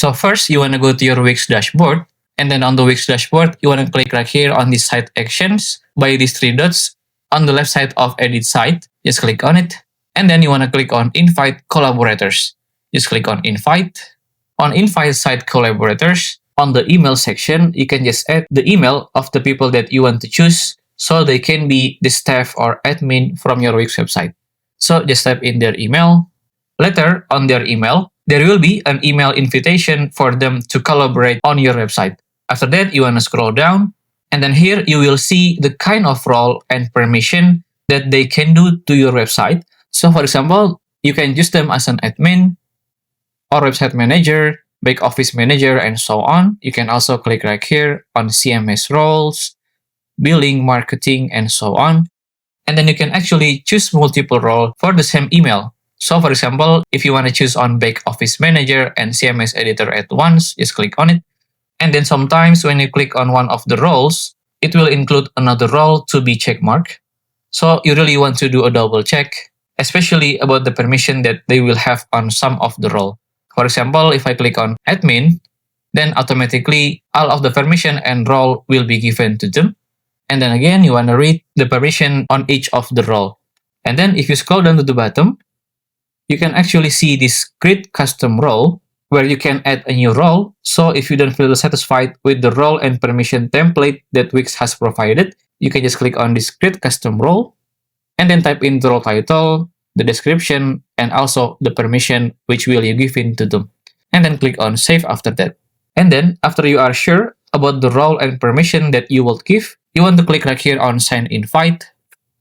So first, you want to go to your WIX dashboard. And then on the WIX dashboard, you want to click right here on this site actions by these three dots on the left side of edit site. Just click on it. And then you want to click on invite collaborators. Just click on invite. On invite site collaborators, on the email section, you can just add the email of the people that you want to choose so they can be the staff or admin from your Wix website. So just type in their email. Later, on their email, there will be an email invitation for them to collaborate on your website. After that, you want to scroll down, and then here you will see the kind of role and permission that they can do to your website. So for example, you can use them as an admin, or website manager, back office manager, and so on. You can also click right here on CMS roles, billing, marketing, and so on. And then you can actually choose multiple roles for the same email. So for example, if you want to choose on back office manager and CMS editor at once, just click on it. And then sometimes when you click on one of the roles, it will include another role to be checkmarked. So you really want to do a double check, especially about the permission that they will have on some of the role. For example, if I click on admin, then automatically all of the permission and role will be given to them. And then again, you want to read the permission on each of the role. And then if you scroll down to the bottom, you can actually see this create custom role where you can add a new role. So if you don't feel satisfied with the role and permission template that Wix has provided, you can just click on this create custom role and then type in the role title, the description, and also the permission which will you give in to them. And then click on save after that. And then after you are sure about the role and permission that you will give, you want to click right here on send invite.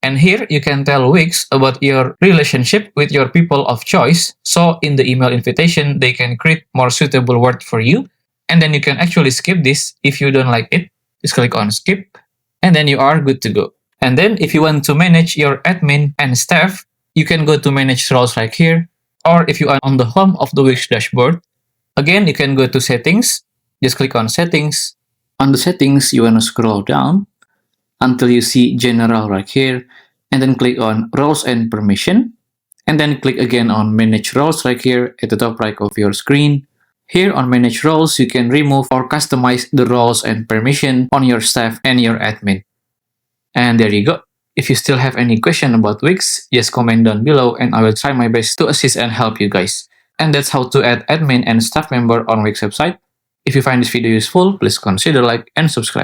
And here you can tell Wix about your relationship with your people of choice. So in the email invitation, they can create more suitable word for you. And then you can actually skip this if you don't like it. Just click on skip. And then you are good to go. And then if you want to manage your admin and staff, you can go to manage roles right here. Or if you are on the home of the Wix dashboard, again, you can go to settings. Just click on settings. On the settings, you want to scroll down until you see general right here, and then click on roles and permission, and then click again on manage roles right here at the top right of your screen. Here on manage roles, you can remove or customize the roles and permission on your staff and your admin. And there you go. If you still have any question about Wix, just comment down below and I will try my best to assist and help you guys. And that's how to add admin and staff member on Wix website. If you find this video useful, please consider like and subscribe.